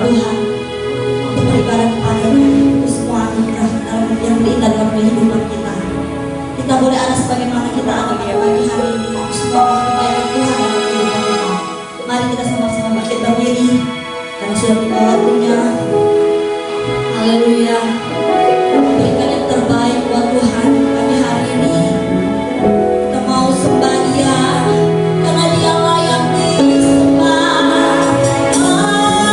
Tuhan untuk beribadah kepada-Mu, untuk semua anugerah yang berikan dalam kehidupan kita. Kita boleh ada sebagaimana kita ada pada pagi hari ini. Semua kebaikan Tuhan dalam kehidupan kita. Mari kita sama-sama bangkit berdiri karena sudah tiba waktunya. Haleluya. Berikan yang terbaik buat Tuhan pagi hari ini. Kita mau sembah Dia karena Dia layak disembah. Hallelujah.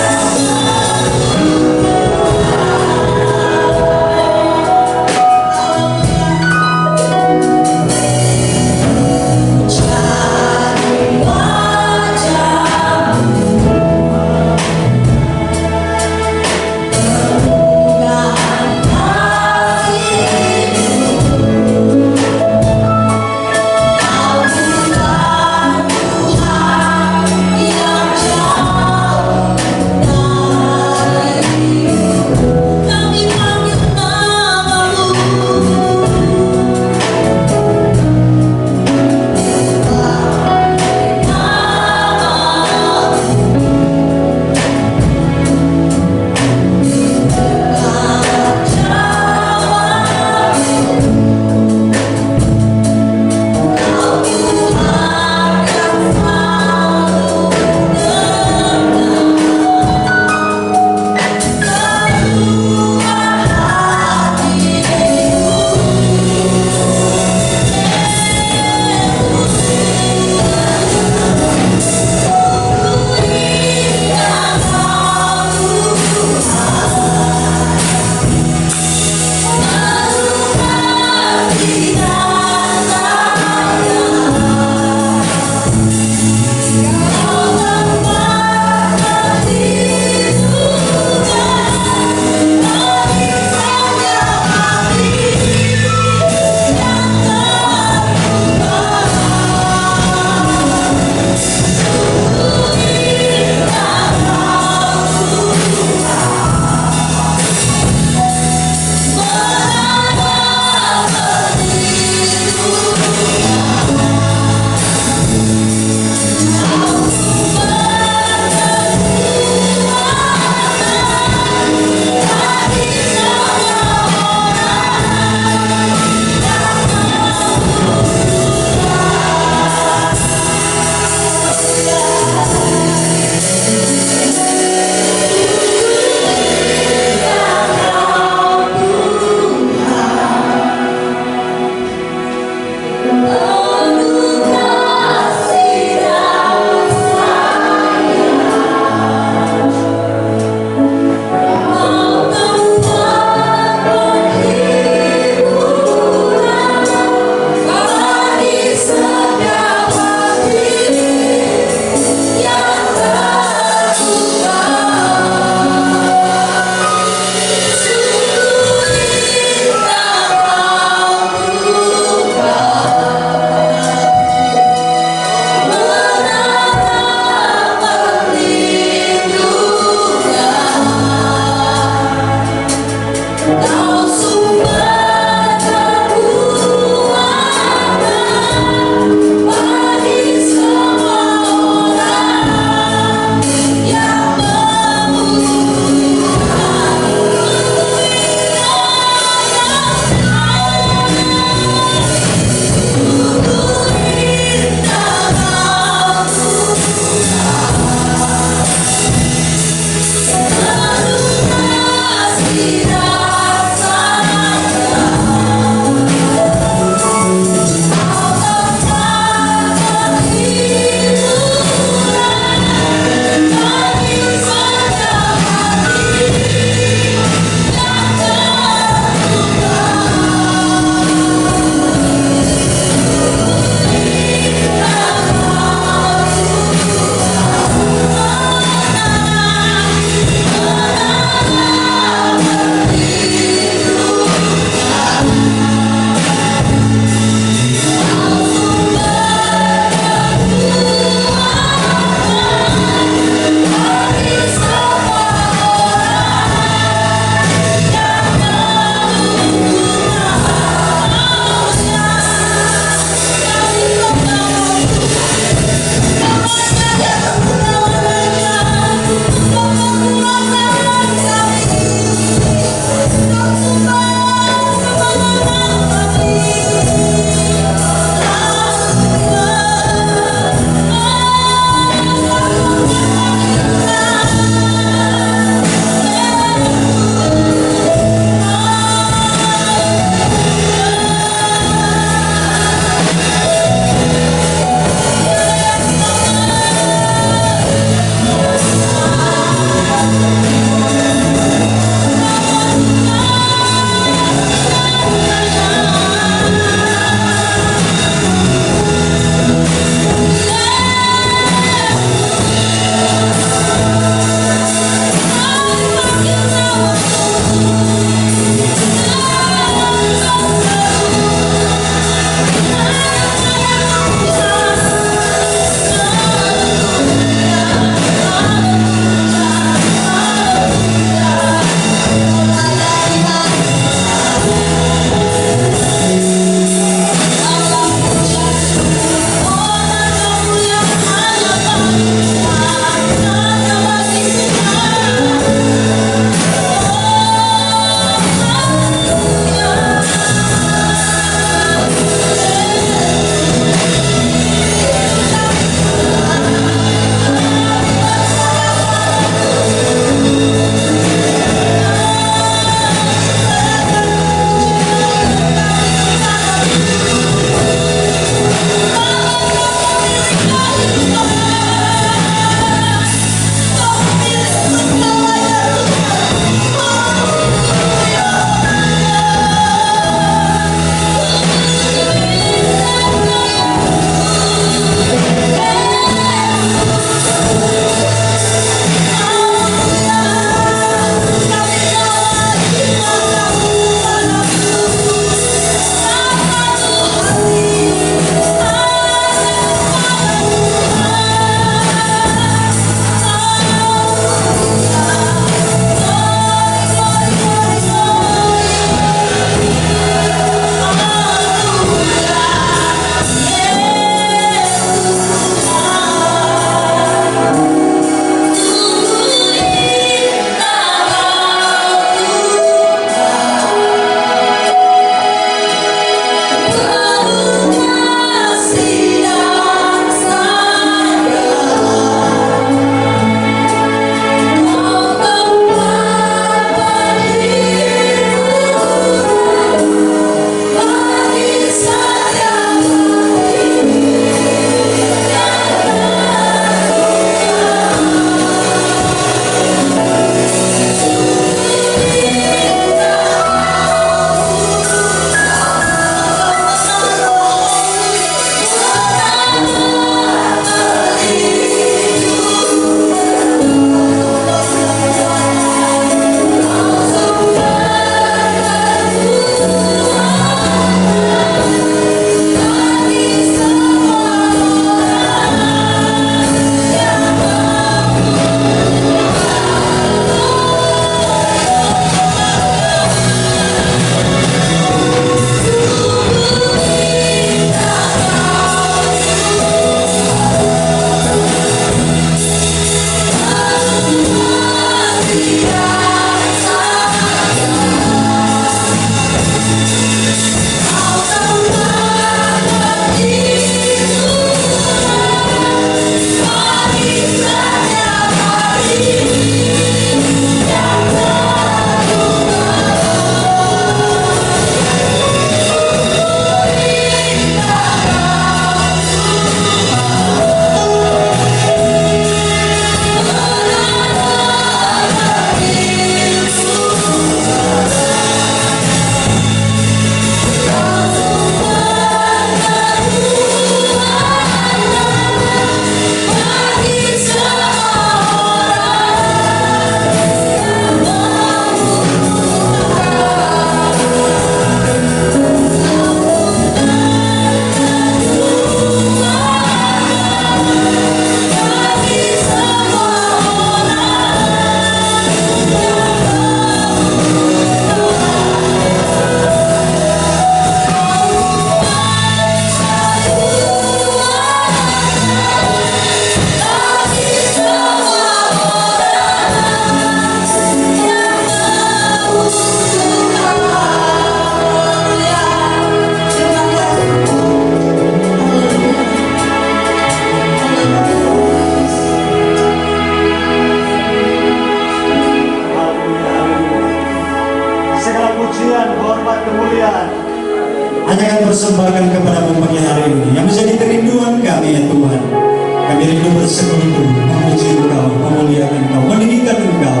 persembahkan kepadamu pagi hari ini, yang menjadi kerinduan kami ya Tuhan. Kami rindu bersekutu, memuji Engkau, memuliakan Engkau, meninggikan Engkau.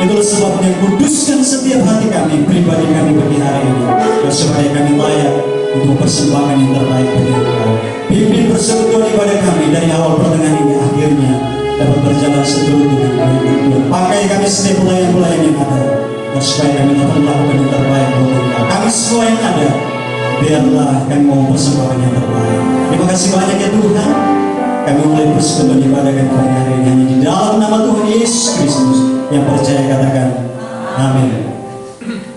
Itulah sebabnya kuduskan setiap hati kami, pribadi kami pagi hari ini, supaya kami layak untuk persembahkan yang terbaik bagi Engkau. Pimpin persekutuan ibadah kami dari awal pertengahan hingga akhirnya dapat berjalan seturut dengan kehendak-Mu. Pakai kami setiap pelayan-pelayan yang ada, supaya kami dapat melakukan yang terbaik buat Engkau. Kami semua yang ada, biarlah kami mau persembahkan yang terbaik. Terima kasih banyak ya Tuhan. Kami mulai persekutuan ibadah kami pagi hari ini hanya di dalam nama Tuhan Yesus Kristus. Yang percaya katakan amin.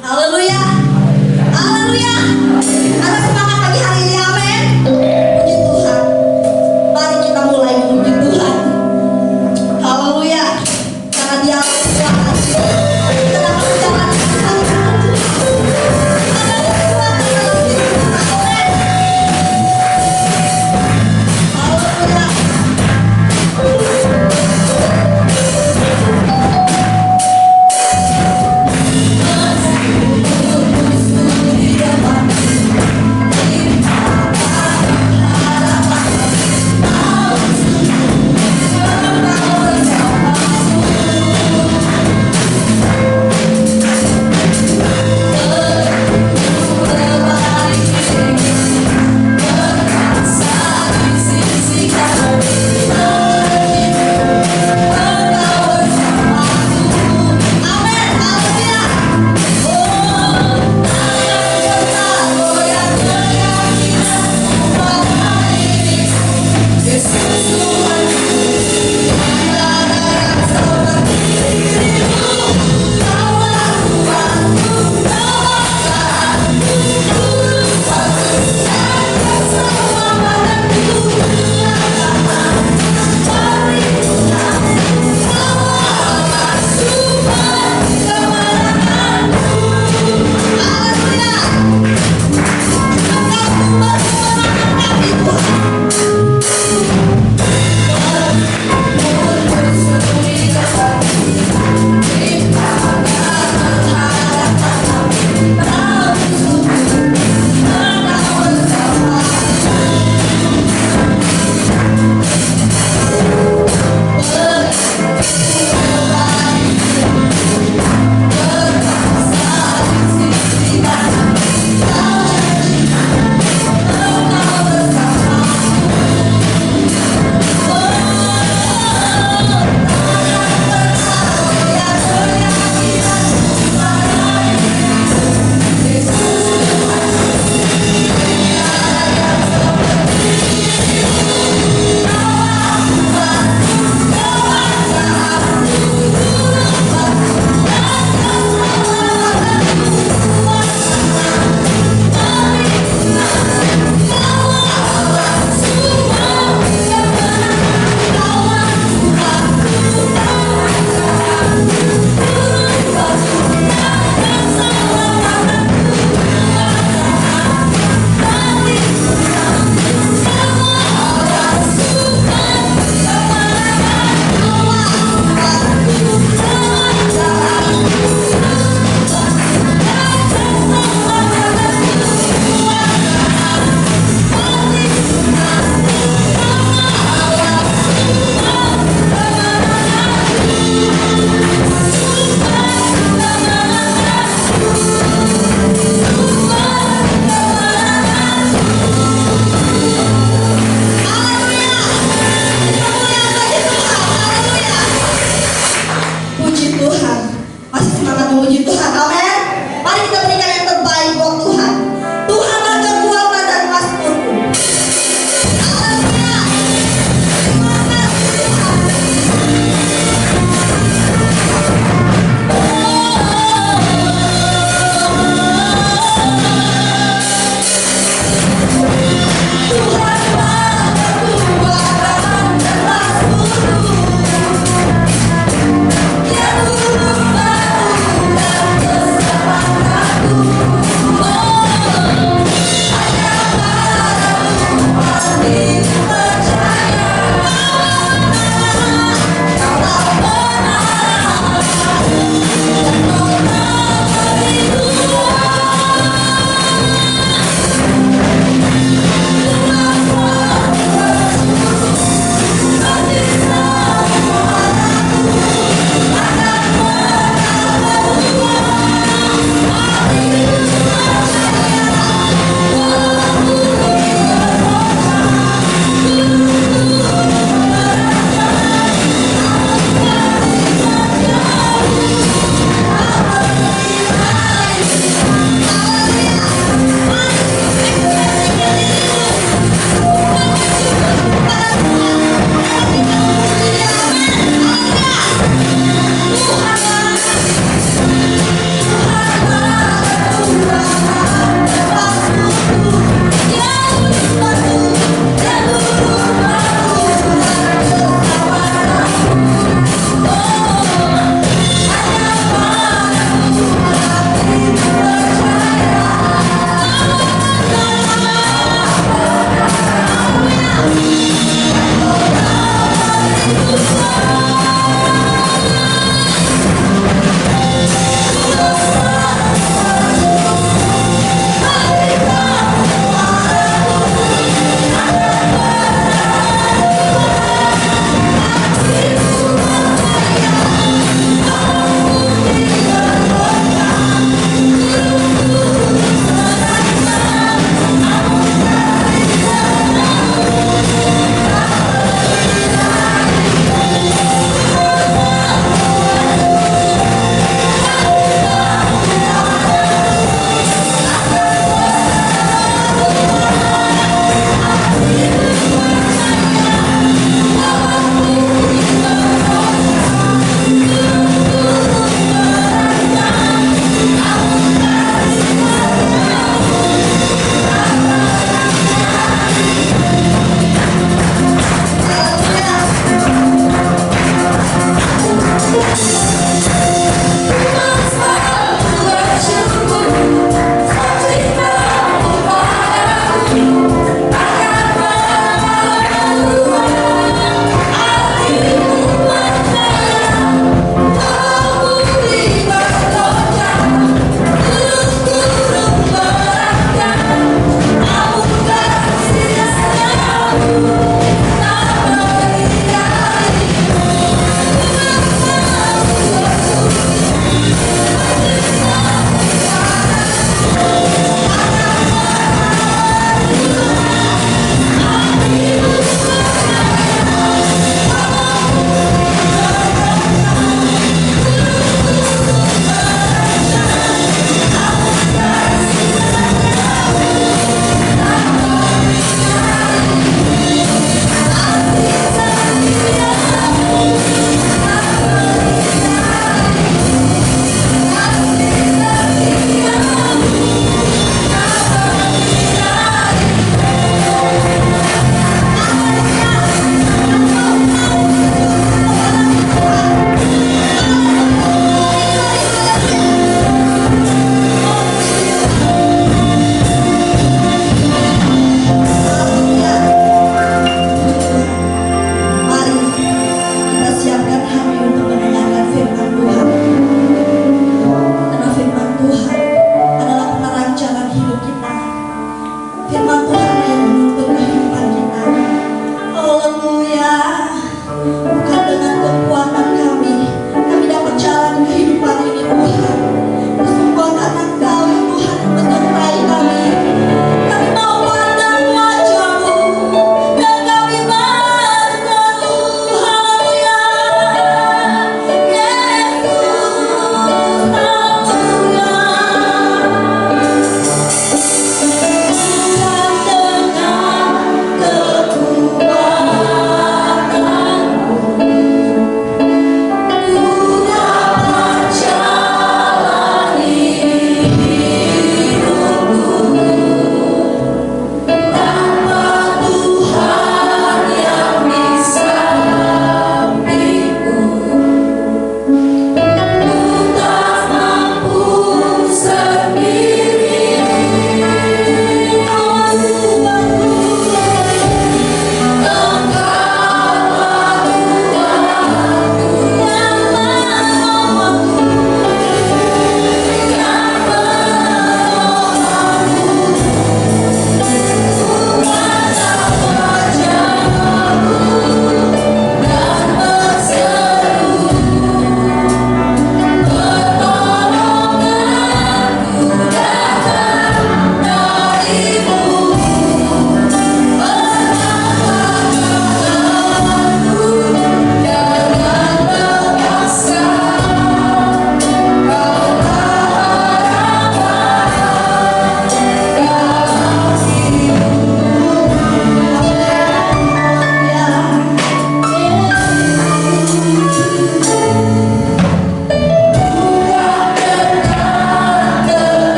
Haleluya. Haleluya. Ada semangat pagi hari ini, amin. Puji Tuhan. Mari kita mulai memuji Tuhan. Haleluya. Karena Dia Tuhan. Kita dapat berjalan bersama. Ada kekuatan dalam hidup kita, amin. Haleluya.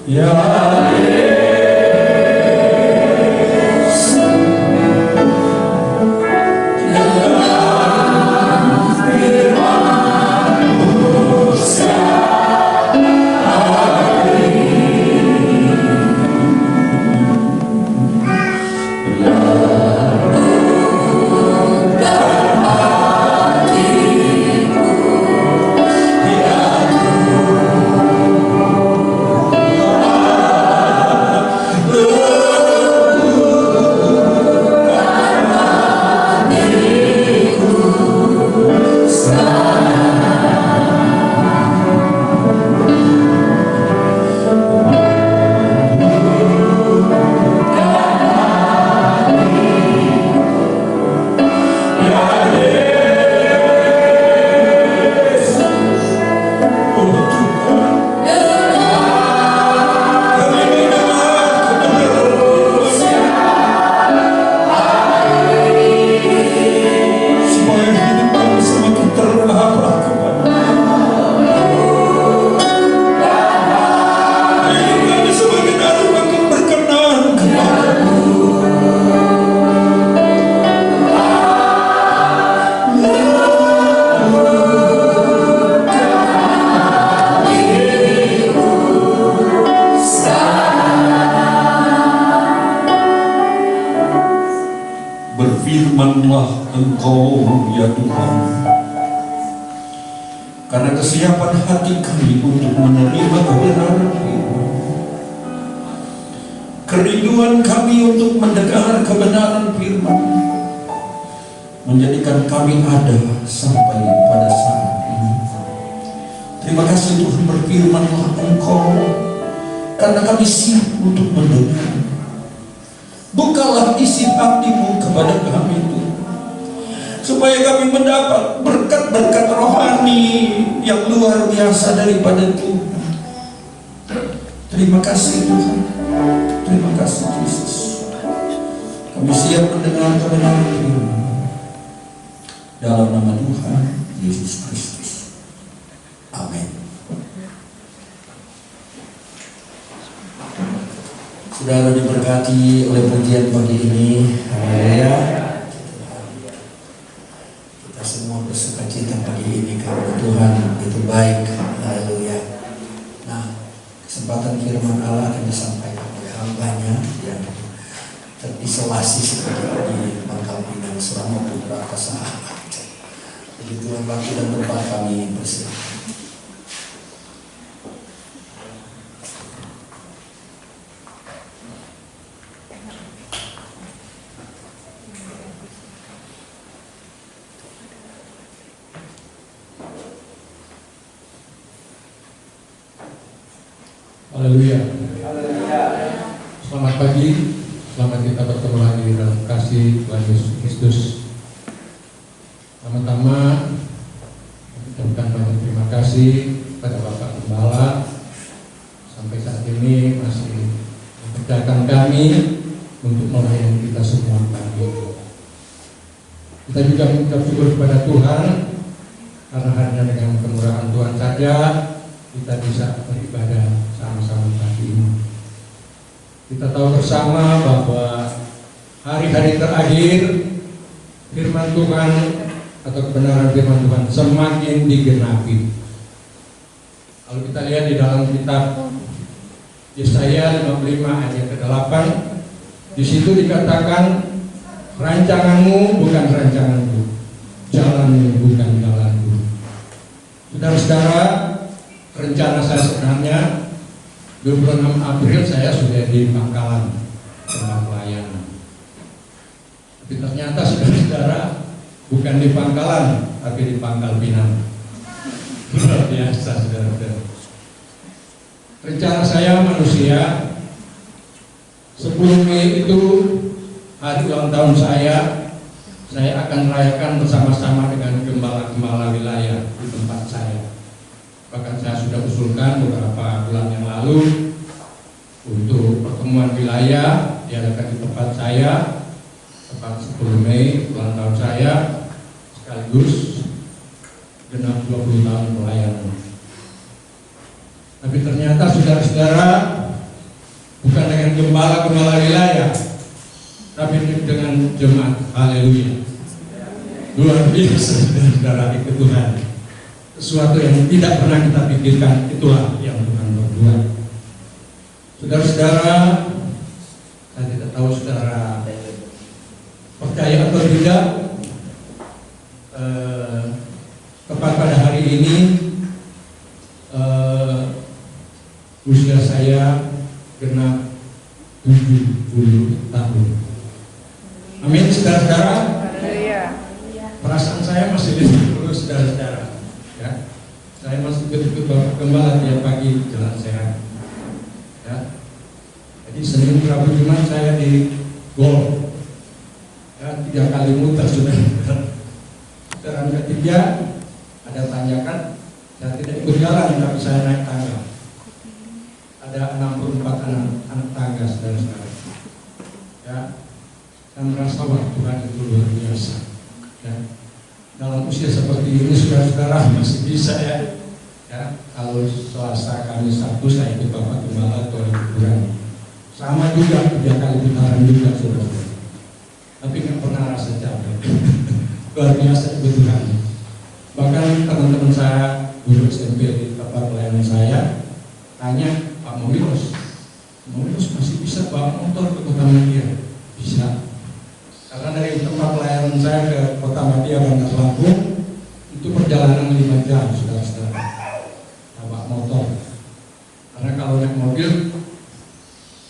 Ya berfirmanlah Engkau ya Tuhan, karena kesiapan hati kami untuk menerima kebenaran-Mu, kerinduan kami untuk mendengar kebenaran firman menjadikan kami ada sampai pada saat ini. Terima kasih Tuhan, berfirmanlah Engkau, karena kami siap untuk mendengar. Bukalah isi hati-Mu kepada kami Tuhan, supaya kami mendapat berkat-berkat rohani yang luar biasa daripada Tuhan. Terima kasih Tuhan, terima kasih Yesus. Kami siap mendengar kebenaran firman dalam nama Tuhan Yesus Kristus. Amin. Saudara diberkati oleh pujian pagi ini. Haleluya. Kita semua bersuka cita pagi ini karena Tuhan itu baik. Haleluya. Nah, kesempatan firman Allah akan disampaikan oleh hambanya yang terisolasi seperti di Pangkal Pinang selama beberapa saat. Jadi Tuhan waktu dan tempat kami bersiap. Haleluya. Selamat pagi, selamat kita bertemu lagi dalam kasih Tuhan Yesus Kristus. Pertama-tama, ucapkan banyak terima kasih pada Bapak Gembala sampai saat ini masih mempercayakan kami untuk melayani kita semua pagi. Kita juga mengucap syukur kepada Tuhan karena hanya dengan kemurahan Tuhan saja kita bisa beribadah sama-sama pagi ini. Kita tahu bersama bahwa hari-hari terakhir firman Tuhan atau kebenaran firman Tuhan semakin digenapi. Kalau kita lihat di dalam kitab Yesaya 55 ayat ke-8, di situ dikatakan, rancanganmu bukan rancanganku, jalanmu bukan jalanku. Saudara-saudara, rencana saya sebenarnya 26 April saya sudah di Pangkalan tempat pelayanan. Tapi ternyata saudara-saudara bukan di Pangkalan, tapi di Pangkal Pinang. Luar biasa saudara-saudara. Rencana saya manusia 10 Mei itu hari ulang tahun saya akan rayakan bersama-sama dengan gembala-gembala wilayah di tempat saya. Bahkan saya sudah usulkan beberapa bulan yang lalu untuk pertemuan wilayah diadakan di tempat saya, tepat 10 Mei ulang tahun saya, sekaligus genap 20 tahun pelayanan. Tapi ternyata saudara-saudara bukan dengan gembala-gembala wilayah, tapi dengan jemaat. Haleluya. Luar biasa, saudara, itu Tuhan. Sesuatu yang tidak pernah kita pikirkan, itulah yang Tuhan berbuat. Saudara-saudara, saya tidak tahu saudara percaya atau tidak, tepat pada hari ini usia saya genap 70 tahun. Amin, saudara-saudara. Perasaan saya masih 50, saudara-saudara. Ya, saya masih ikut Bapak Gembala tiap pagi jalan sehat. Ya, jadi Senin, Rabu, Jumat saya di golf. Ya, 3 kali muter sudah. Putaran ketiga ada tanjakan, saya tidak ikut jalan tapi saya naik tangga. Ada 64 anak tangga, saudara-saudara. Ya, saya merasa wah Tuhan itu luar biasa. Ya, dalam usia seperti ini saudara-saudara masih bisa ya. Ya, kalau Selasa, Kamis, Sabtu saya ikut Bapak Gembala atau liburan. Sama juga 3 kali putaran juga, saudara. Tapi nggak pernah rasa capek. Luar biasa itu Tuhan. Bahkan teman-teman saya guru SMP di tempat pelayanan saya tanya, Pak Momilos masih bisa bawa motor ke Kota Madia? Bisa. Karena dari tempat pelayanan saya ke Kota Madia Bandar Lampung itu perjalanan 5 jam, saudara-saudara. Bawa motor. Karena kalau naik mobil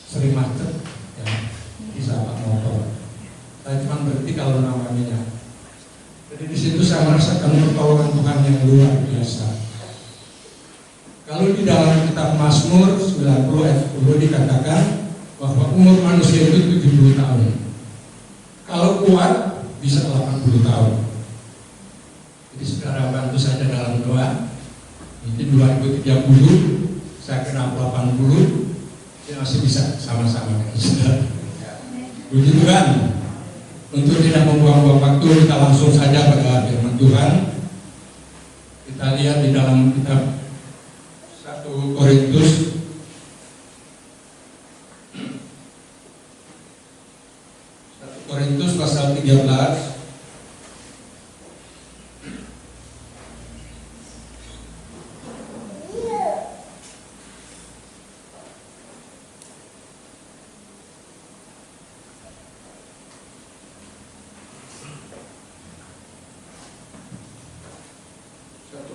sering macet, ya, bisa bawa motor. Saya cuma berhenti kalau namanya. Jadi di situ saya merasakan pertolongan Tuhan yang luar biasa. Kalau di dalam kitab Mazmur 90 ayat 10 dikatakan bahwa umur manusia itu 70 tahun. Kalau kuat bisa 80 tahun. Jadi saudara bantu saja dalam doa. Mungkin 2030 saya kena 80, ya masih bisa sama-sama dengan saudara. Puji Tuhan. Untuk tidak membuang-buang waktu, kita langsung saja pada firman Tuhan. Kita lihat di dalam kitab 1 Korintus pasal 13.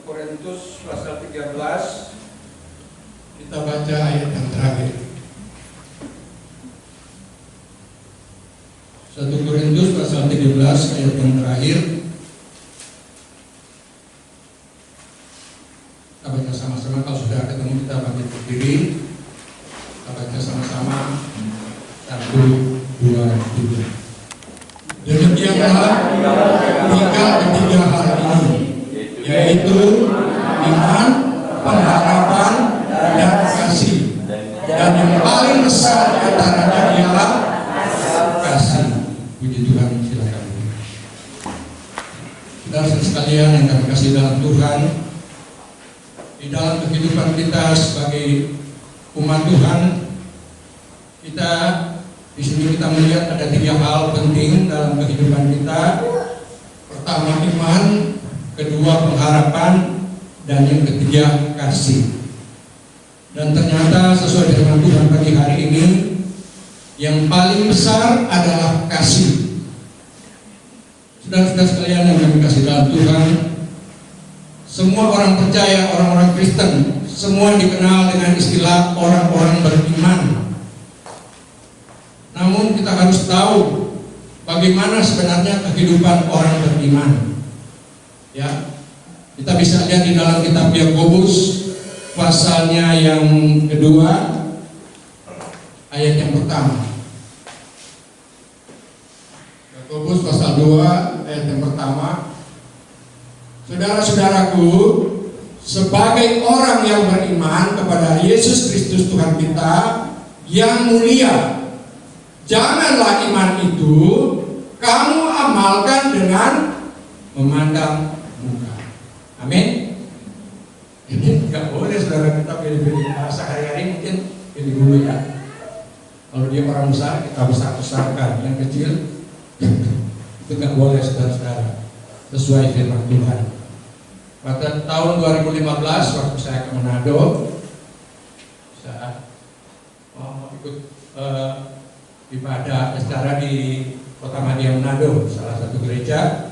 Korintus pasal 13, kita baca ayat yang terakhir. 1 Korintus pasal 13 ayat yang terakhir. Kita baca sama-sama. Kalau sudah ketemu kita bangkit berdiri. Kita baca sama-sama. 1, 2, 3. Demikianlah tiga ketiga hal ini, yaitu iman, pengharapan, dan kasih. Dan yang paling besar antaranya ialah kasih. Puji Tuhan, silakan. Saudara sekalian yang kami kasih dalam Tuhan, di dalam kehidupan kita sebagai umat Tuhan, kita di sini kita melihat ada 3 hal penting dalam kehidupan kita. Pertama iman, kedua pengharapan, dan yang ketiga kasih. Dan ternyata sesuai dengan Tuhan pagi hari ini, yang paling besar adalah kasih. Saudara-saudara sekalian yang kami kasih dalam Tuhan, semua orang percaya, orang-orang Kristen, semua dikenal dengan istilah orang-orang beriman. Namun kita harus tahu bagaimana sebenarnya kehidupan orang beriman. Ya, kita bisa lihat di dalam kitab Yakobus pasalnya yang kedua, ayat yang pertama. Yakobus pasal 2 ayat yang pertama. Saudara-saudaraku, sebagai orang yang beriman kepada Yesus Kristus Tuhan kita yang mulia, janganlah iman itu kamu amalkan dengan memandang muka. Amin. Ini nggak boleh saudara kita pilih-pilih sehari-hari, mungkin pilih dulu ya. Kalau dia orang besar, kita besar-besarkan. Yang kecil itu nggak boleh, saudara-saudara, sesuai firman Tuhan. Pada tahun 2015 waktu saya ke Manado, saya ikut ibadah acara di Kota Madia Manado, salah satu gereja.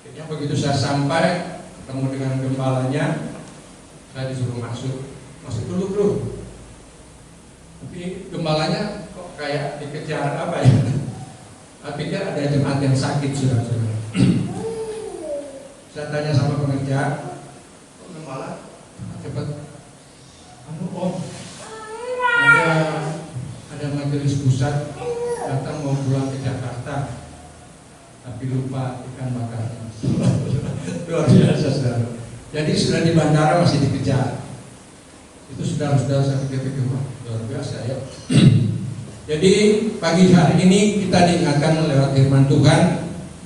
Akhirnya begitu saya sampai ketemu dengan gembalanya, saya disuruh masuk dulu bro. Tapi gembalanya kok kayak dikejar apa ya? Saya pikir ada jemaat yang sakit saudara-saudara. Saya tanya sama pengerja, kok gembala cepat? Om, ada majelis pusat datang mau pulang ke Jakarta, tapi lupa ikan bakar. Luar biasa saudara. Jadi sudah di bandara masih dikejar. Itu saudara-saudara saya pikir-pikir, wah luar biasa ya. Jadi pagi hari ini kita diingatkan lewat firman Tuhan,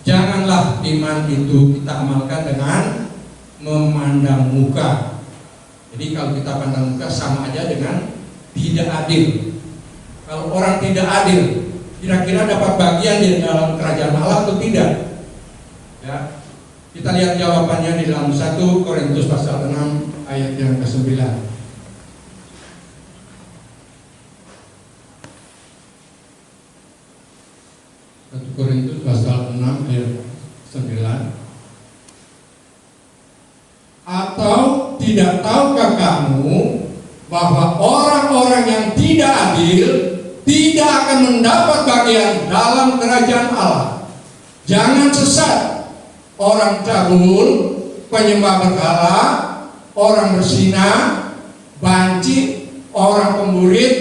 janganlah iman itu kita amalkan dengan memandang muka. Jadi kalau kita pandang muka sama aja dengan tidak adil. Kalau orang tidak adil, kira-kira dapat bagian di dalam kerajaan Allah atau tidak? Ya. Kita lihat jawabannya di dalam 1 Korintus pasal 6 ayat yang ke-9. 1 Korintus pasal 6 ayat 9. Atau tidak tahukah kamu bahwa orang-orang yang tidak adil tidak akan mendapat bagian dalam kerajaan Allah? Jangan sesat. Orang cabul, penyembah berhala, orang berzina, banci, orang pemburit.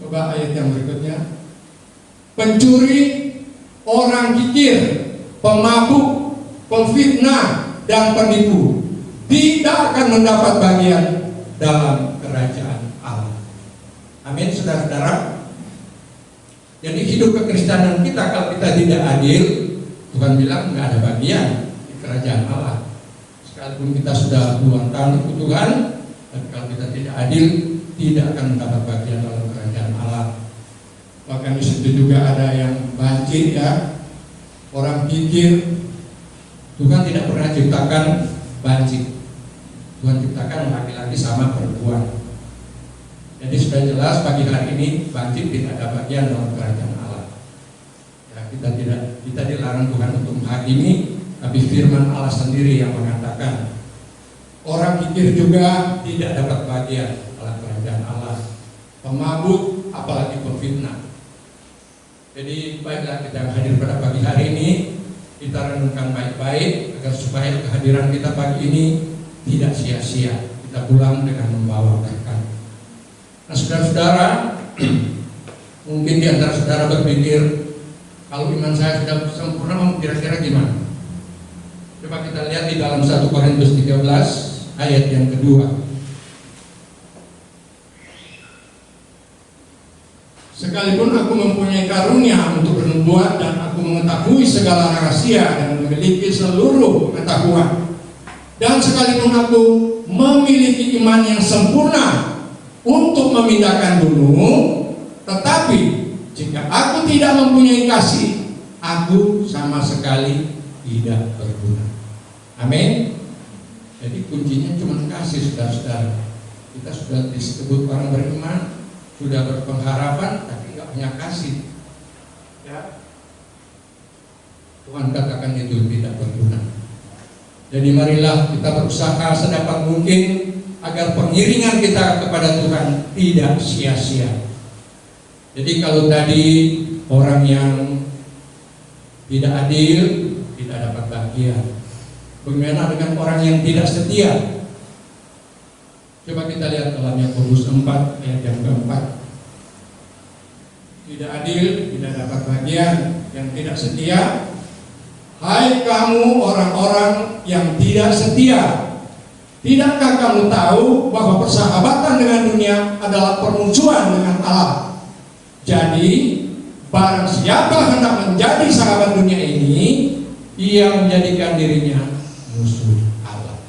Coba ayat yang berikutnya. Pencuri, orang kikir, pemabuk, pemfitnah, dan penipu tidak akan mendapat bagian dalam kerajaan Allah. Amin, saudara-saudara. Jadi hidup kekristenan kita kalau kita tidak adil, Tuhan bilang nggak ada bagian di kerajaan Allah. Sekalipun kita sudah puluhan tahun ikut Tuhan, dan kalau kita tidak adil, tidak akan mendapat bagian dalam kerajaan Allah. Bahkan di situ juga ada yang banci ya, orang kikir. Tuhan tidak pernah ciptakan banci. Tuhan ciptakan laki-laki sama perempuan. Jadi sudah jelas pagi hari ini banci tidak ada bagian dalam kerajaan Allah. Ya, kita dilarang Tuhan untuk menghakimi, tapi firman Allah sendiri yang mengatakan orang kikir juga tidak dapat bagian dalam kerajaan Allah. Pemabuk, apalagi pemfitnah. Jadi baiklah kita hadir pada pagi hari ini, kita renungkan baik-baik agar supaya kehadiran kita pagi ini tidak sia-sia. Kita pulang dengan membawa berkat. Nah, saudara-saudara, mungkin di antara saudara berpikir, kalau iman saya sudah sempurna, kira-kira gimana? Coba kita lihat di dalam 1 Korintus 13 ayat yang kedua. Sekalipun aku mempunyai karunia untuk bernubuat dan aku mengetahui segala rahasia dan memiliki seluruh pengetahuan, dan sekalipun aku memiliki iman yang sempurna untuk memindahkan gunung, tetapi jika aku tidak mempunyai kasih, aku sama sekali tidak berguna. Amin. Jadi kuncinya cuma kasih, saudara-saudara. Kita sudah disebut orang beriman, sudah berpengharapan, tapi nggak punya kasih. Ya, Tuhan katakan itu tidak berguna. Jadi marilah kita berusaha sedapat mungkin agar pengiringan kita kepada Tuhan tidak sia-sia. Jadi kalau tadi orang yang tidak adil tidak dapat bagian, bagaimana dengan orang yang tidak setia? Coba kita lihat dalam Yakobus 4 ayat yang keempat. Tidak adil tidak dapat bagian, yang tidak setia. Hai kamu orang-orang yang tidak setia, tidakkah kamu tahu bahwa persahabatan dengan dunia adalah permusuhan dengan Allah? Jadi barang siapa hendak menjadi sahabat dunia ini, ia menjadikan dirinya musuh Allah.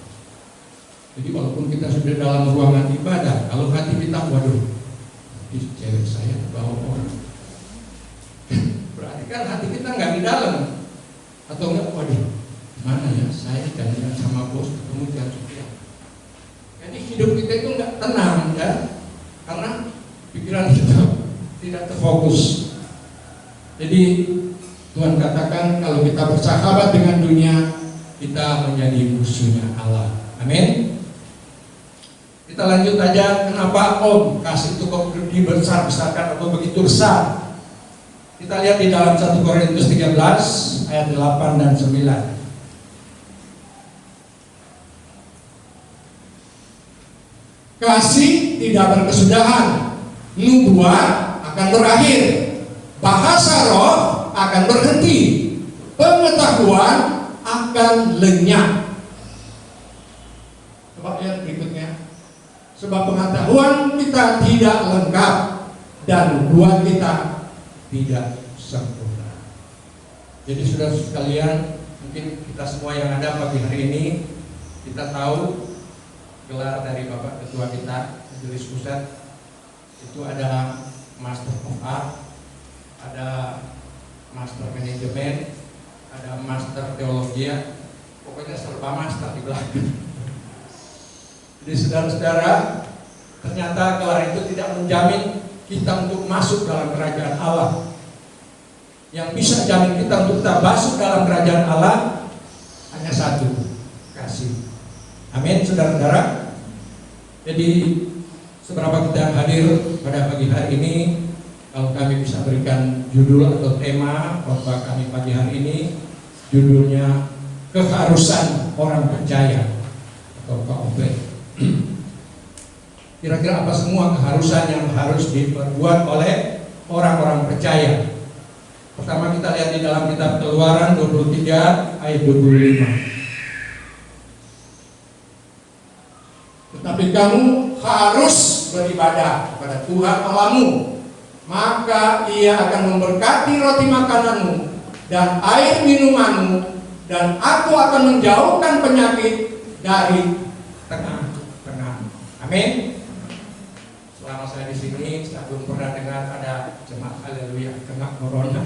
Jadi walaupun kita sudah dalam ruangan ibadah, kalau hati kita, waduh, cewek saya bawa orang. Berarti kan hati kita nggak di dalam. Atau enggak, waduh, mana ya saya janjian sama bos ketemu jam sekian. Jadi hidup kita itu nggak tenang ya, karena pikiran kita tidak terfokus. Jadi Tuhan katakan kalau kita bersahabat dengan dunia, kita menjadi musuhnya Allah. Amin. Kita lanjut aja, kenapa Om kasih itu kok dibesar-besarkan atau begitu besar? Kita lihat di dalam 1 Korintus 13 ayat 8 dan 9. Kasih tidak berkesudahan, nubuat akan berakhir, bahasa roh akan berhenti, pengetahuan akan lenyap. Coba lihat berikutnya. Sebab pengetahuan kita tidak lengkap dan nubuat kita tidak sempurna. Jadi saudara sekalian, mungkin kita semua yang ada pagi hari ini, kita tahu gelar dari Bapak Ketua kita, Majelis Pusat, itu ada Master of Art, ada Master Manajemen, ada Master Teologi, pokoknya serba master di belakang. Jadi saudara-saudara, ternyata gelar itu tidak menjamin kita untuk masuk dalam kerajaan Allah. Yang bisa jamin kita untuk kita masuk dalam kerajaan Allah hanya satu, kasih. Amin, saudara-saudara. Jadi seberapa kita hadir pada pagi hari ini, kalau kami bisa berikan judul atau tema khotbah kami pagi hari ini, judulnya keharusan orang percaya atau KOP. Kira-kira apa semua keharusan yang harus diperbuat oleh orang-orang percaya? Pertama kita lihat di dalam kitab Keluaran 23 ayat 25. Tetapi kamu harus beribadah kepada Tuhan Allahmu, maka Ia akan memberkati roti makananmu dan air minumanmu, dan Aku akan menjauhkan penyakit dari tengah-tengah. Amin. Selama saya di sini, saya belum pernah dengar ada jemaat haleluya kena corona.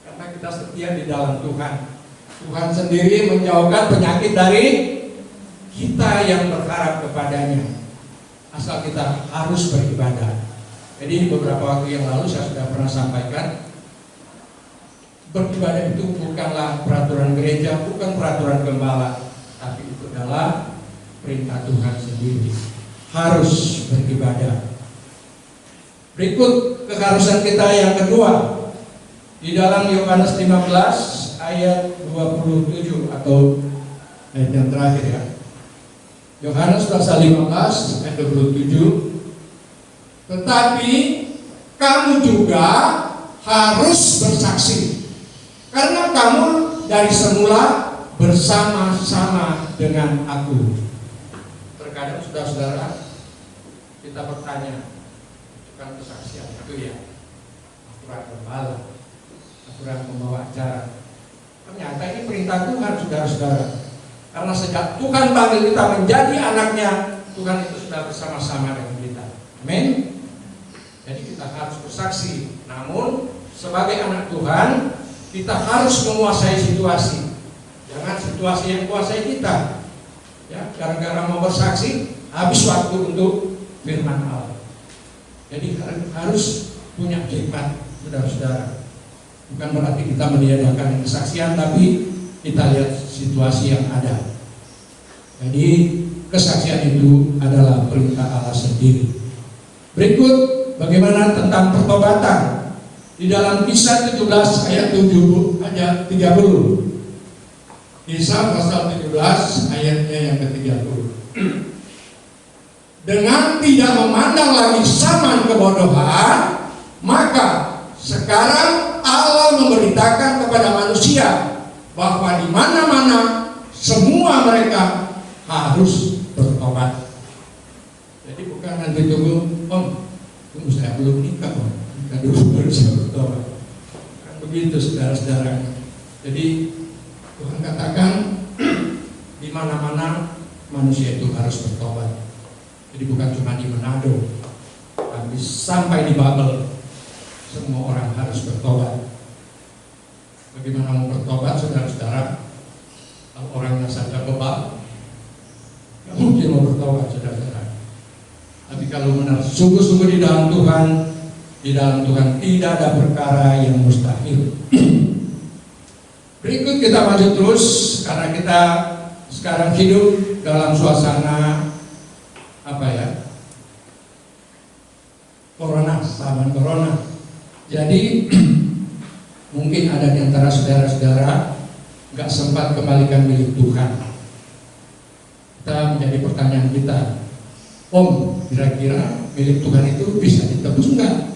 Karena kita setia di dalam Tuhan. Tuhan sendiri menjauhkan penyakit dari kita yang berharap kepadanya. Asal kita harus beribadah. Jadi beberapa waktu yang lalu saya sudah pernah sampaikan, beribadah itu bukanlah peraturan gereja, bukan peraturan gembala, tapi itu adalah perintah Tuhan sendiri. Harus beribadah. Berikut keharusan kita yang kedua, di dalam Yohanes 15 ayat 27 atau ayat yang terakhir ya. Yohanes pasal 15 ayat 27. Tetapi kamu juga harus bersaksi, karena kamu dari semula bersama-sama dengan Aku. Terkadang saudara-saudara kita bertanya, bukan kesaksian itu ya aturan gembala, aturan pembawa acara. Ternyata ini perintah Tuhan, saudara-saudara. Karena sejak Tuhan panggil kita menjadi anaknya, Tuhan itu sudah bersama-sama dengan kita. Amin. Jadi kita harus bersaksi. Namun sebagai anak Tuhan, kita harus menguasai situasi. Jangan situasi yang kuasai kita. Ya, gara-gara mau bersaksi, habis waktu untuk firman Allah. Jadi harus punya hikmat, saudara-saudara. Bukan berarti kita meniadakan kesaksian, tapi kita lihat situasi yang ada. Jadi kesaksian itu adalah perintah Allah sendiri. Berikut bagaimana tentang pertobatan. Di dalam Kisah 17 ayat 7 ayat 30. Kisah pasal 17 ayatnya yang ke-30. Dengan tidak memandang lagi zaman kebodohan, maka sekarang Allah memberitakan kepada manusia bahwa di mana-mana semua mereka harus bertobat. Jadi bukan nanti tunggu, tunggu saya belum nikah, kita dulu baru saya bertobat. Kan begitu saudara-saudara. Jadi Tuhan katakan di mana-mana manusia itu harus bertobat. Jadi bukan cuma di Manado, tapi habis sampai di Babel, semua orang harus bertobat. Bagaimana mau bertobat, saudara-saudara? Kalau orangnya sadar bebal, nggak mungkin mau bertobat, saudara-saudara. Tapi kalau benar sungguh-sungguh di dalam Tuhan tidak ada perkara yang mustahil. Berikut kita maju terus, karena kita sekarang hidup dalam suasana corona, zaman corona. Jadi mungkin ada di antara saudara-saudara nggak sempat kembalikan milik Tuhan. Kita menjadi pertanyaan kita, Om, kira-kira milik Tuhan itu bisa ditebus enggak?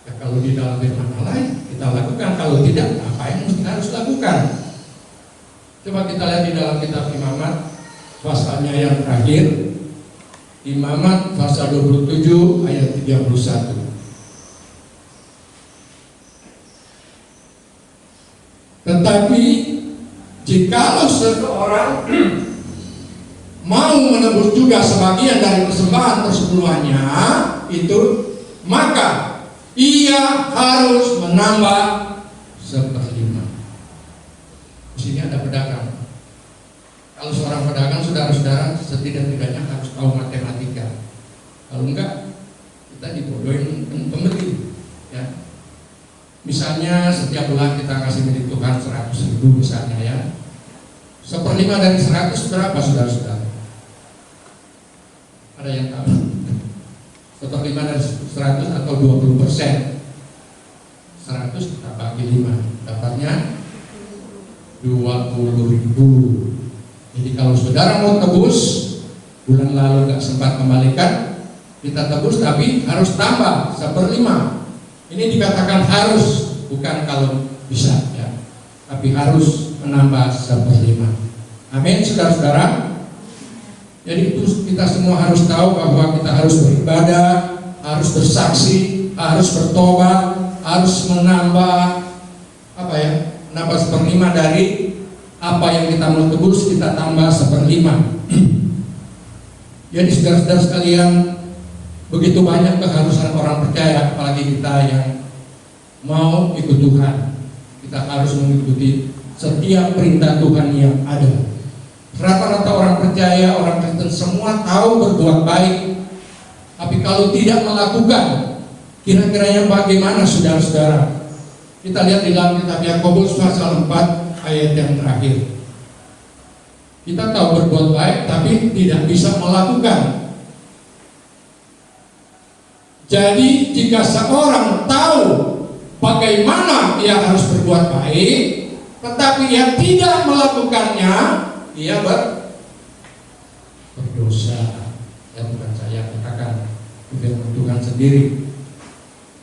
Ya, kalau di dalam firman Allah kita lakukan, kalau tidak, apa yang kita harus lakukan? Coba kita lihat di dalam kitab Imamat, pasalnya yang terakhir, Imamat pasal 27 ayat 31. Tetapi jikalau seseorang mau menebus juga sebagian dari persembahan persepuluhannya itu, maka ia harus menambah 1/5. Di sini ada pedagang. Kalau seorang pedagang, saudara-saudara, setidak-tidaknya harus tahu matematika. Kalau enggak, kita dibodohin pembeli. Ya. Misalnya setiap bulan kita kasih milik Tuhan 100.000 misalnya ya. 1/5 dari 100 berapa, saudara-saudara? Ada yang tahu? 1/5 dari 100 atau 20%. 100 kita bagi 5, dapatnya 20.000. Jadi kalau saudara mau tebus, bulan lalu nggak sempat kembalikan, kita tebus tapi harus tambah 1/5. Ini dikatakan harus, bukan kalau bisa ya, tapi harus menambah 1/5. Amin, saudara-saudara. Jadi itu kita semua harus tahu bahwa kita harus beribadah, harus bersaksi, harus bertobat, harus menambah menambah 1/5 dari apa yang kita mau tebus, kita tambah 1/5. Jadi saudara-saudara sekalian, begitu banyak keharusan orang percaya, apalagi kita yang mau ikut Tuhan. Kita harus mengikuti setiap perintah Tuhan yang ada. Rata-rata orang percaya, orang Kristen semua tahu berbuat baik, tapi kalau tidak melakukan, kira-kira yang bagaimana, saudara-saudara? Kita lihat di dalam kitab Yakobus pasal 4 ayat yang terakhir. Kita tahu berbuat baik, tapi tidak bisa melakukan. Jadi jika seorang tahu bagaimana ia harus berbuat baik, tetapi ia tidak melakukannya, ia berdosa. Ya, bukan saya katakan, firman Tuhan sendiri.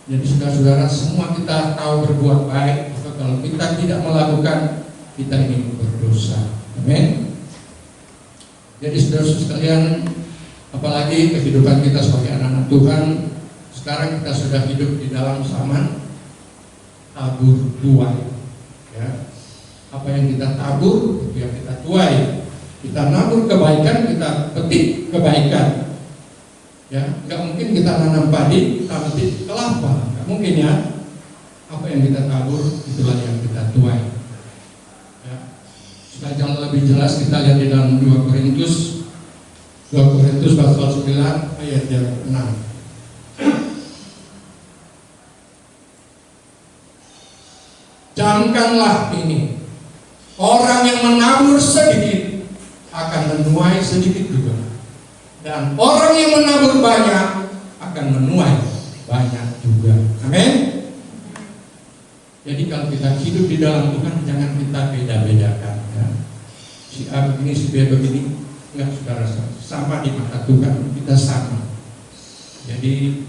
Jadi saudara-saudara, semua kita tahu berbuat baik, maka kalau kita tidak melakukan, kita ini berdosa. Amin. Jadi saudara-saudara sekalian, apalagi kehidupan kita sebagai anak-anak Tuhan, sekarang kita sudah hidup di dalam zaman tabur tuai. Ya. Apa yang kita tabur, itu yang kita tuai. Kita nabur kebaikan, kita petik kebaikan. Ya, nggak mungkin kita nanam padi, kita petik kelapa, nggak mungkin ya. Apa yang kita tabur, itulah yang kita tuai. Ya. Supaya jauh lebih jelas, kita lihat di dalam 2 Korintus pasal 9 ayat yang 6. Camkanlah ini, orang yang menabur sedikit akan menuai sedikit juga, dan orang yang menabur banyak akan menuai banyak juga. Amin. Jadi kalau kita hidup di dalam Tuhan, jangan kita beda-bedakan ya. Si A begini, si B begini, enggak, saudara, sama di mata Tuhan, kita sama. Jadi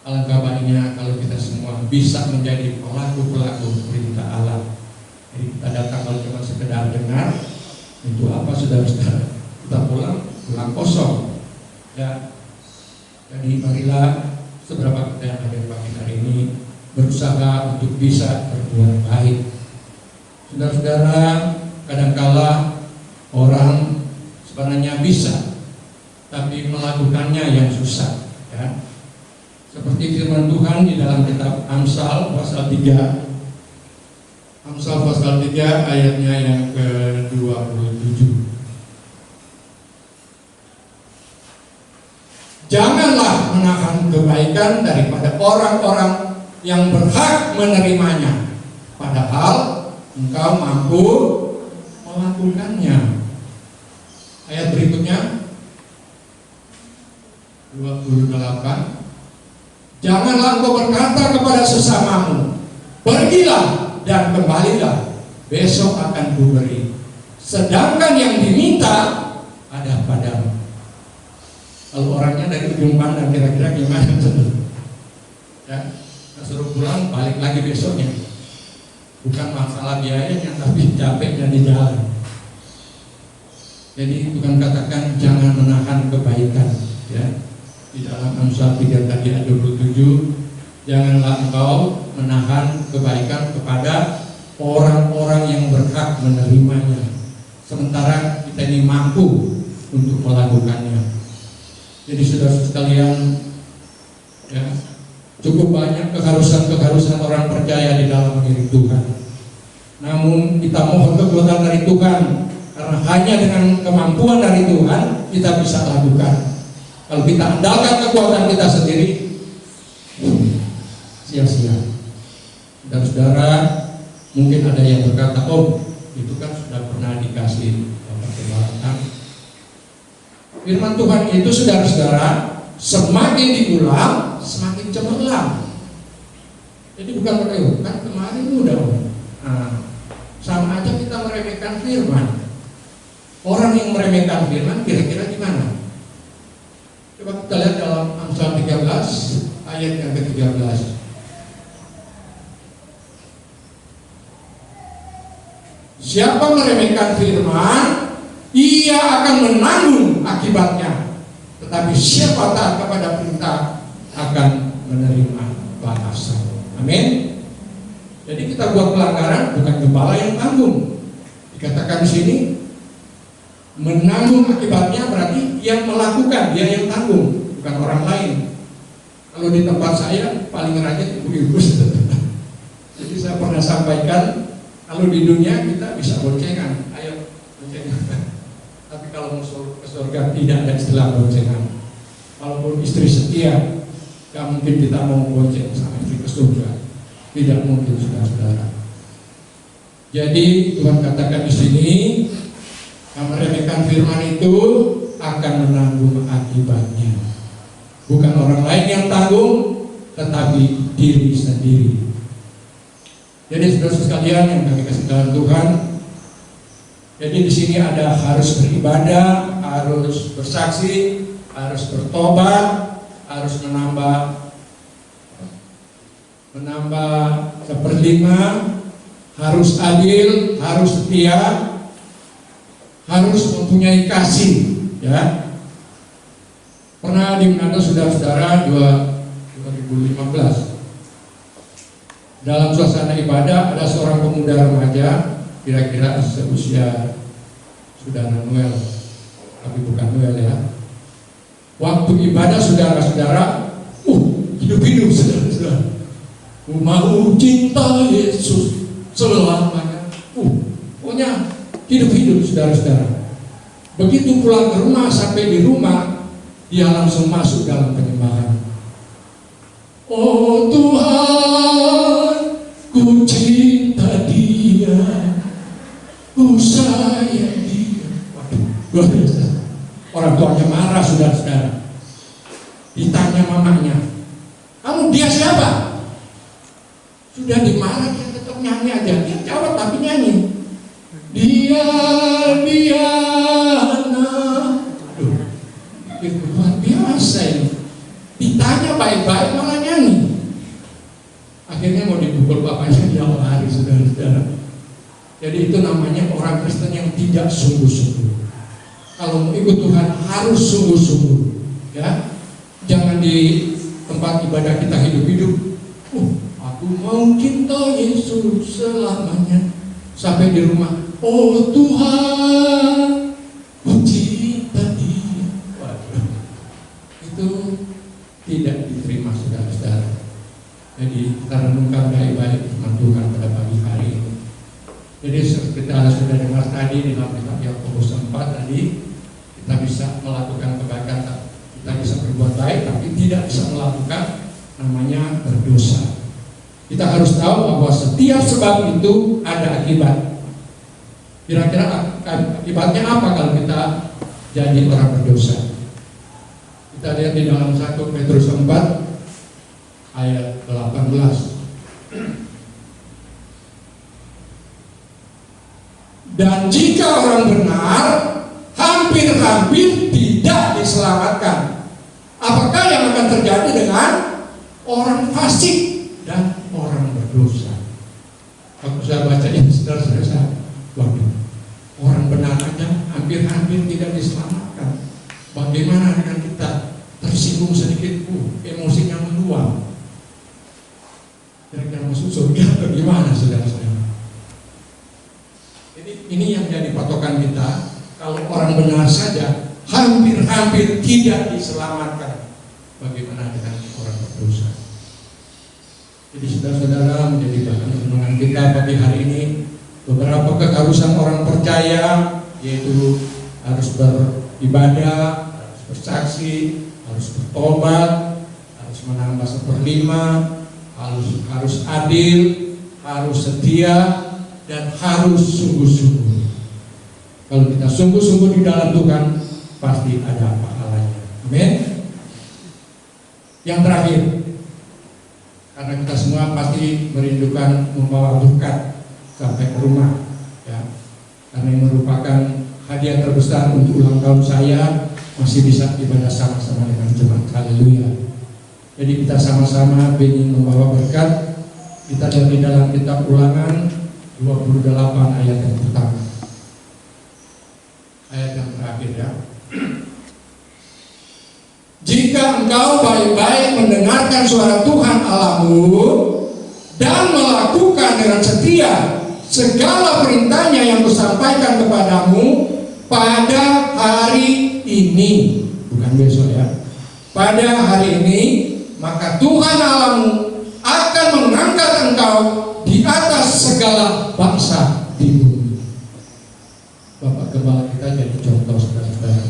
alangkah baiknya kalau kita semua bisa menjadi pelaku-pelaku perintah Allah. Jadi kita datang kalau cuma sekedar dengar, itu apa, saudara-saudara? Kita pulang kosong. Ya. Jadi marilah seberapa kita yang hadir pagi hari ini berusaha untuk bisa berbuat baik. Saudara-saudara, kadangkala orang sebenarnya bisa, tapi melakukannya yang susah. Ya. seperti firman Tuhan di dalam kitab Amsal pasal 3. Amsal pasal 3 ayatnya yang ke-27. Janganlah menahan kebaikan daripada orang-orang yang berhak menerimanya, padahal engkau mampu melakukannya. Ayat berikutnya 28. Janganlah engkau berkata kepada sesamamu, pergilah dan kembalilah, besok akan kuberi. Sedangkan yang diminta ada padamu. Kalau orangnya dari ujung pandang kira-kira gimana? Ya, suruh pulang, balik lagi besoknya. Bukan masalah biayanya, tapi capeknya di jalan. Jadi Tuhan katakan jangan menahan kebaikan, ya. Di dalam Amsal 3 tadi ayat 27, janganlah engkau menahan kebaikan kepada orang-orang yang berhak menerimanya, sementara kita ini mampu untuk melakukannya. Jadi saudara sekalian, ya, cukup banyak keharusan-keharusan orang percaya di dalam diri Tuhan. Namun kita mohon kekuatan dari Tuhan, karena hanya dengan kemampuan dari Tuhan kita bisa lakukan. Kalau kita andalkan kekuatan kita sendiri, sia-sia. Saudara-saudara, mungkin ada yang berkata, oh itu kan sudah pernah dikasih pertemanan. Firman Tuhan itu saudara-saudara semakin diulang semakin cemerlang. Jadi bukan berarti kan kemarin udah. Nah, sama aja kita meremehkan firman. Orang yang meremehkan firman kira-kira gimana? Coba kita lihat dalam Amsal 13 ayat yang ke-13. Siapa meremehkan firman, ia akan menanggung akibatnya. Tetapi siapa taat kepada perintah akan menerima balasan. Amin. Jadi kita buat pelanggaran bukan gembala yang tanggung. Dikatakan di sini menanggung akibatnya berarti yang melakukan, dia yang tanggung, bukan orang lain. Kalau di tempat saya paling rajin ibu-ibu. Jadi saya pernah sampaikan, kalau di dunia kita bisa boncengan, ayo boncengan. Tapi kalau mau ke surga tidak ada istilah boncengan. Walaupun istri setia, gak mungkin kita mau bonceng sama istri ke surga. Tidak mungkin, saudara-saudara. Jadi Tuhan katakan di sini, yang meremehkan firman itu akan menanggung akibatnya. Bukan orang lain yang tanggung, tetapi diri sendiri. Jadi saudara sekalian yang kami kasih dalam Tuhan, jadi di sini ada harus beribadah, harus bersaksi, harus bertobat, harus menambah 1/5, harus adil, harus setia, harus mempunyai kasih, ya. Pernah di Manado saudara-saudara 2015 dalam suasana ibadah ada seorang pemuda remaja kira-kira seusia saudara Noel, tapi bukan Noel ya. Waktu ibadah saudara-saudara, hidup-hidup saudara-saudara. Mau cinta Yesus selamanya. Pokoknya hidup-hidup saudara-saudara. Begitu pulang ke rumah, sampai di rumah dia langsung masuk dalam penyembahan. Oh Tuhan, ku cinta dia, ku sayang dia. Waduh, luar biasa. Orang tuanya marah saudara-saudara. Ditanya mamanya, kamu dia siapa? Sudah dimarah dia tetap nyanyi aja. Dia jawab tapi nyanyi. Dia, aduh, itu luar biasa ini. Ditanya baik-baik malah nyanyi. Akhirnya mau dipukul bapaknya, dia lari saudara-saudara. Jadi itu namanya orang Kristen yang tidak sungguh-sungguh. Kalau mau ikut Tuhan harus sungguh-sungguh, ya. Jangan di tempat ibadah kita hidup-hidup. Aku mau cinta Yesus selamanya. Sampai di rumah, oh Tuhan, ku cinta dia. Waduh, itu tidak diterima saudara-saudara. Jadi kita renungkan baik-baik firman Tuhan pada pagi hari ini. Jadi seperti kita sudah dengar tadi di dalam kitab Yakobus 4 tadi, kita bisa melakukan kebaikan, kita bisa berbuat baik, tapi tidak bisa melakukan namanya berdosa. Kita harus tahu bahwa setiap sebab itu ada akibat. Kira-kira akibatnya apa kalau kita jadi orang berdosa? Kita lihat di dalam 1 Petrus 4 ayat 18. Dan jika orang benar hampir-hampir tidak diselamatkan, apakah yang akan terjadi dengan orang fasik dan orang berdosa? Kalau saya baca ini saudara-saudara, waduh, orang benar aja hampir-hampir tidak diselamatkan. Bagaimana dengan kita? Tersinggung sedikit, emosinya meluap. Kira-kira masuk surga atau gimana saudara-saudara? Ini yang jadi patokan kita. Kalau orang benar saja hampir-hampir tidak diselamatkan, bagaimana dengan orang berdosa? Jadi saudara-saudara, menjadi bahan renungan kita pagi hari ini, beberapa keharusan orang percaya, yaitu harus beribadah, harus bersaksi, harus bertobat, harus menambah 1/5, harus adil, harus setia, dan harus sungguh-sungguh. Kalau kita sungguh-sungguh di dalam Tuhan, pasti ada pahalanya. Amin. Yang terakhir, karena kita semua pasti merindukan membawa berkat sampai ke rumah, ya. Karena ini merupakan hadiah terbesar untuk ulang tahun saya, masih bisa ibadah sama-sama dengan jemaat. Haleluya. Jadi kita sama-sama ingin membawa berkat. Kita lihat di dalam kitab Ulangan 28 ayat yang pertama. Ayat yang terakhir, ya. Jika engkau baik-baik mendengarkan suara Tuhan Allahmu dan melakukan dengan setia segala perintahnya yang kusampaikan kepadamu pada hari ini, bukan besok, ya, pada hari ini, maka Tuhan Allahmu akan mengangkat engkau di atas segala bangsa di bumi. Bapak Gembala kita jadi contoh saudara-saudara.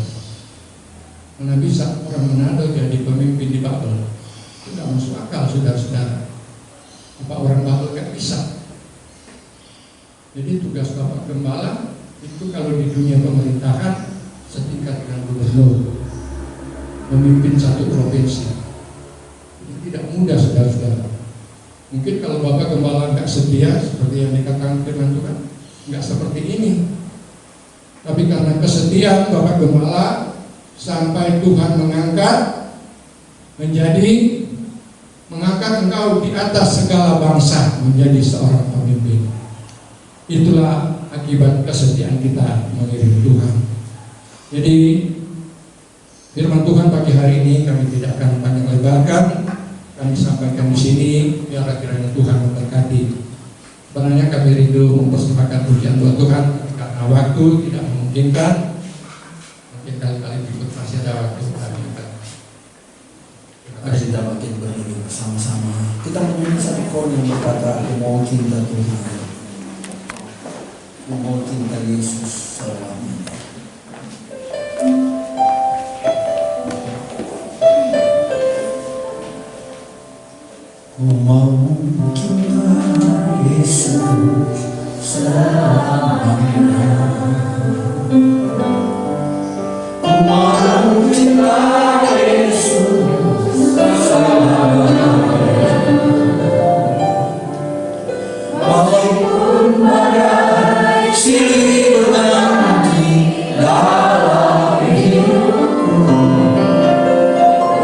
Mana bisa orang Manado jadi pemimpin di Babel? Tidak masuk akal saudara-saudara. Apa orang Babel gak bisa? Jadi tugas Bapak Gembala itu kalau di dunia pemerintahan setingkat dengan gubernur, memimpin satu provinsi. Ini tidak mudah saudara-saudara. Mungkin kalau Bapak Gembala nggak setia seperti yang dikatakan firman Tuhan, nggak seperti ini. Tapi karena kesetiaan Bapak Gembala, sampai Tuhan mengangkat engkau di atas segala bangsa menjadi seorang pemimpin. Itulah akibat kesetiaan kita mengiring Tuhan. Jadi firman Tuhan pagi hari ini kami tidak akan panjang lebarkan. Kami sampaikan di sini, biar kiranya Tuhan memberkati. Sebenarnya kami rindu mempersembahkan pujian buat Tuhan, karena waktu tidak memungkinkan. Mungkin kali-kali berikut masih ada waktu kami akan. Mari kita makin berdiri bersama-sama. Kita menyanyi satu kor yang berkata, aku mau cinta Tuhan, aku mau cinta Yesus selamanya. Ku mau cinta Yesus selamanya. Ku mau cinta Yesus selamanya. Walaupun badai silih berganti dalam hidupku,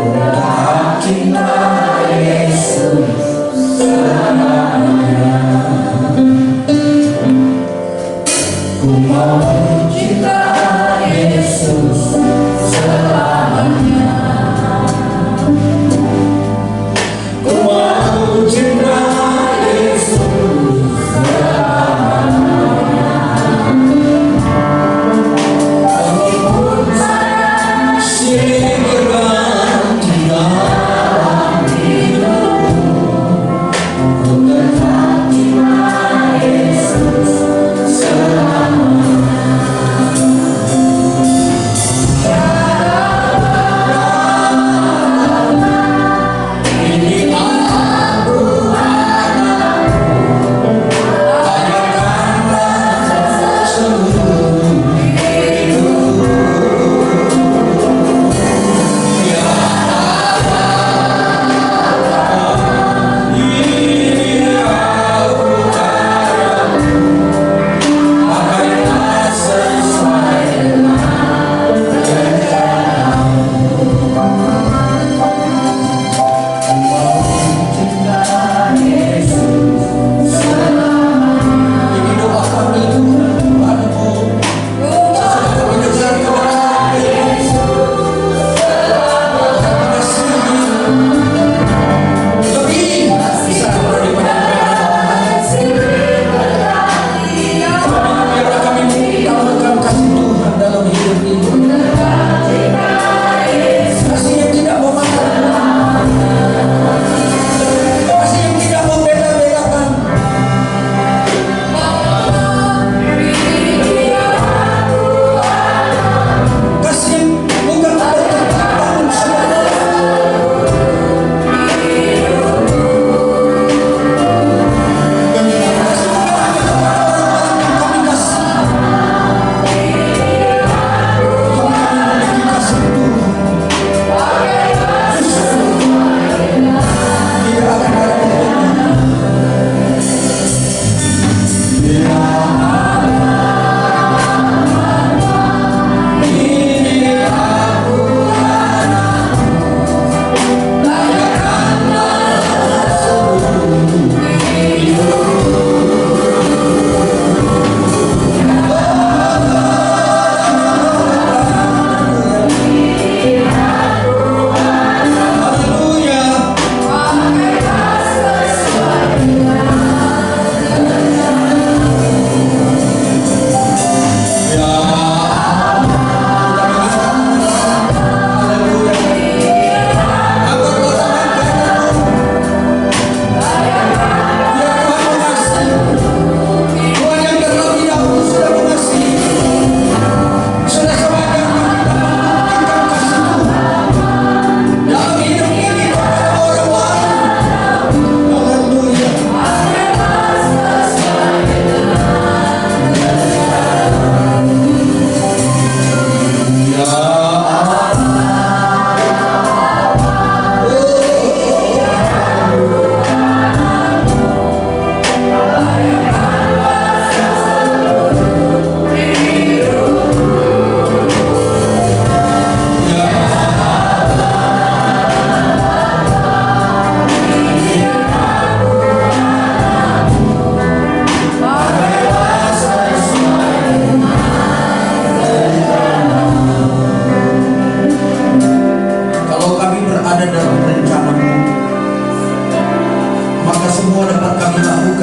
ku tak cinta Yesus selamanya. Ku mau cinta Yesus selamanya. Ku mau cinta Yesus selamanya. Walaupun silih berganti dalam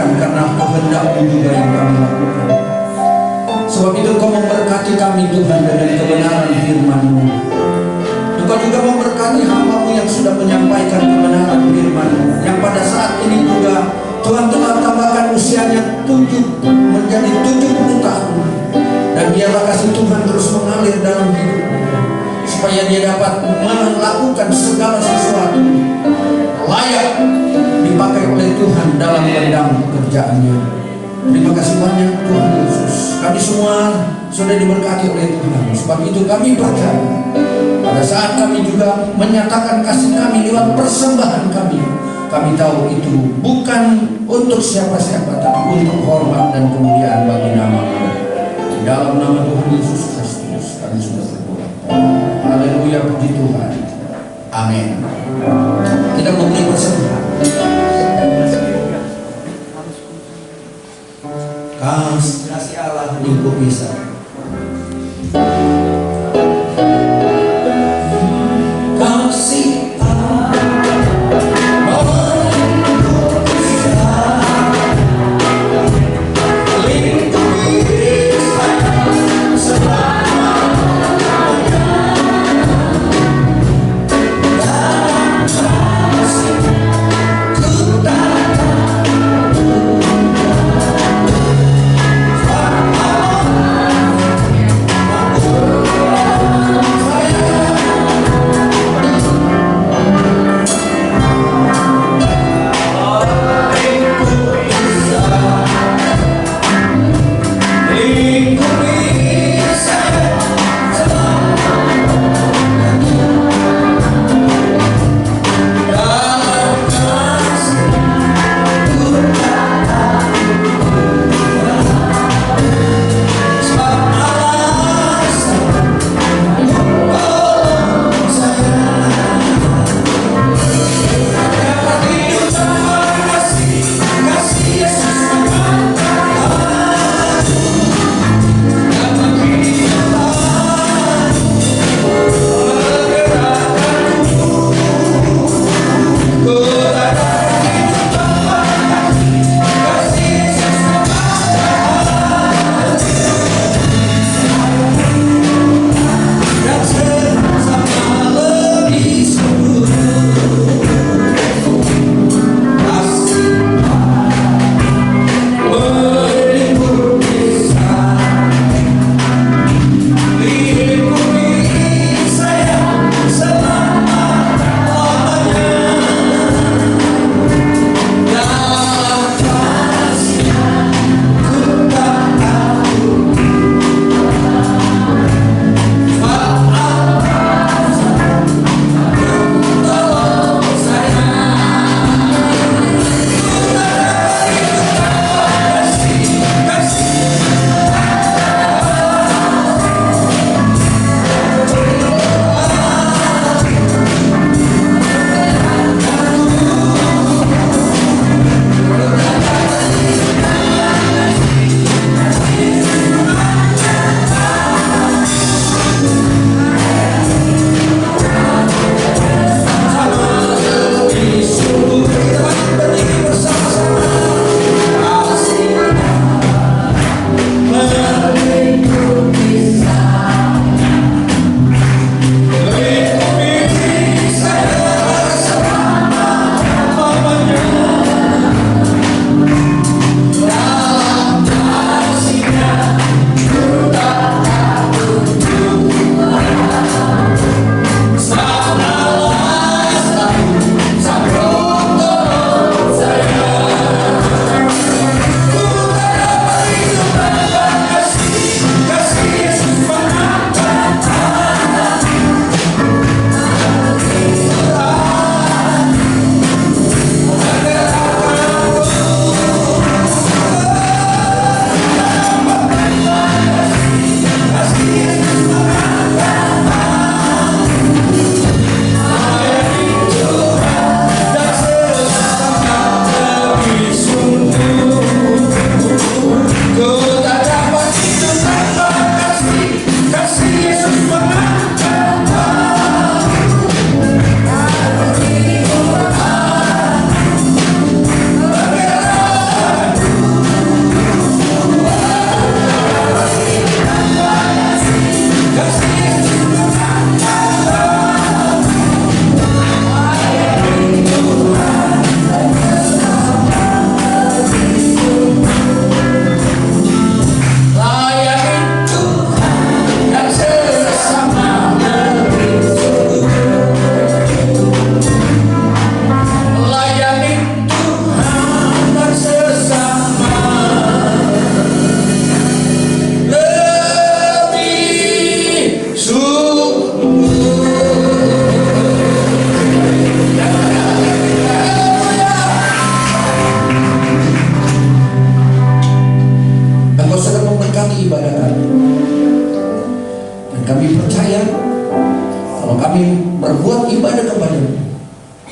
bukan karena kehendak-Mu juga yang kami lakukan. Sebab itu Engkau memberkati kami Tuhan dengan kebenaran firman-Mu. Engkau juga memberkati hamba-Mu yang sudah menyampaikan kebenaran firman-Mu, yang pada saat ini juga Tuhan telah tambahkan usianya menjadi 70 tahun. Dan biarlah kasih Tuhan terus mengalir dalam hidupnya, supaya dia dapat melakukan segala sesuatu layak dipakai oleh Tuhan dalam bidang pekerjaannya. Terima kasih banyak Tuhan Yesus. Kami semua sudah diberkati oleh Tuhan. Sebab itu kami percaya pada saat kami juga menyatakan kasih kami lewat persembahan kami, kami tahu itu bukan untuk siapa-siapa, tapi untuk hormat dan kemuliaan bagi nama-Mu. Di dalam nama Tuhan Yesus Kristus kami sudah berdoa. Haleluya, puji Tuhan. Amin. Kita memberi persembahan. Kasih Allah lingkup bisa. Kasih Ku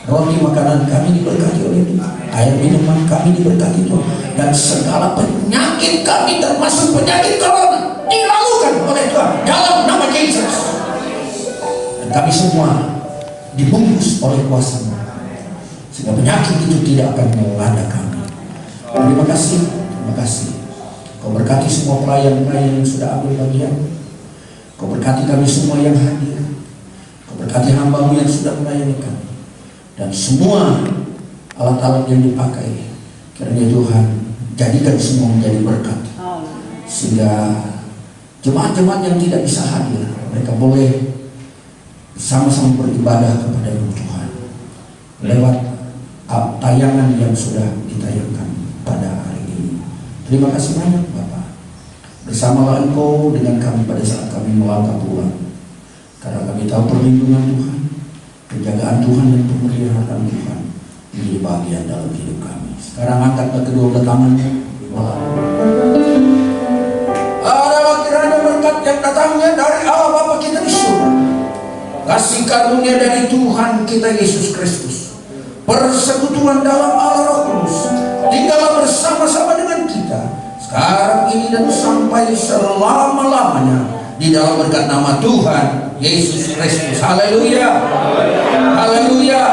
Roti makanan kami diberkati oleh Tuhan, air minuman kami diberkati Tuhan, dan segala penyakit kami termasuk penyakit corona dilalukan oleh Tuhan dalam nama Yesus. Dan kami semua dibungkus oleh kuasa-Mu, sehingga penyakit itu tidak akan melanda kami. Terima kasih, terima kasih. Kau berkati semua pelayan-pelayan yang sudah ambil bagian. Kau berkati kami semua yang hadir. Kau berkati hamba-Mu yang sudah melayani kami, dan semua alat-alat yang dipakai. Kiranya Tuhan jadikan semua menjadi berkat, sehingga jemaat-jemaat yang tidak bisa hadir, mereka boleh bersama-sama beribadah kepada Tuhan lewat tayangan yang sudah ditayangkan pada hari ini. Terima kasih banyak Bapak. Bersamalah Engkau dengan kami pada saat kami melangkah pulang, karena kami tahu perlindungan Tuhan, penjagaan Tuhan, dan pemeliharaan Tuhan menjadi bagian dalam hidup kami. Sekarang angkatlah kedua belah tangannya. Adalah kiranya berkat yang datangnya dari Allah Bapa kita di surga, kasih karunia dari Tuhan kita Yesus Kristus, persekutuan dalam Allah Roh Kudus, tinggallah bersama-sama dengan kita sekarang ini dan sampai selama-lamanya, di dalam berkat nama Tuhan Yesus Kristus. Haleluya, haleluya.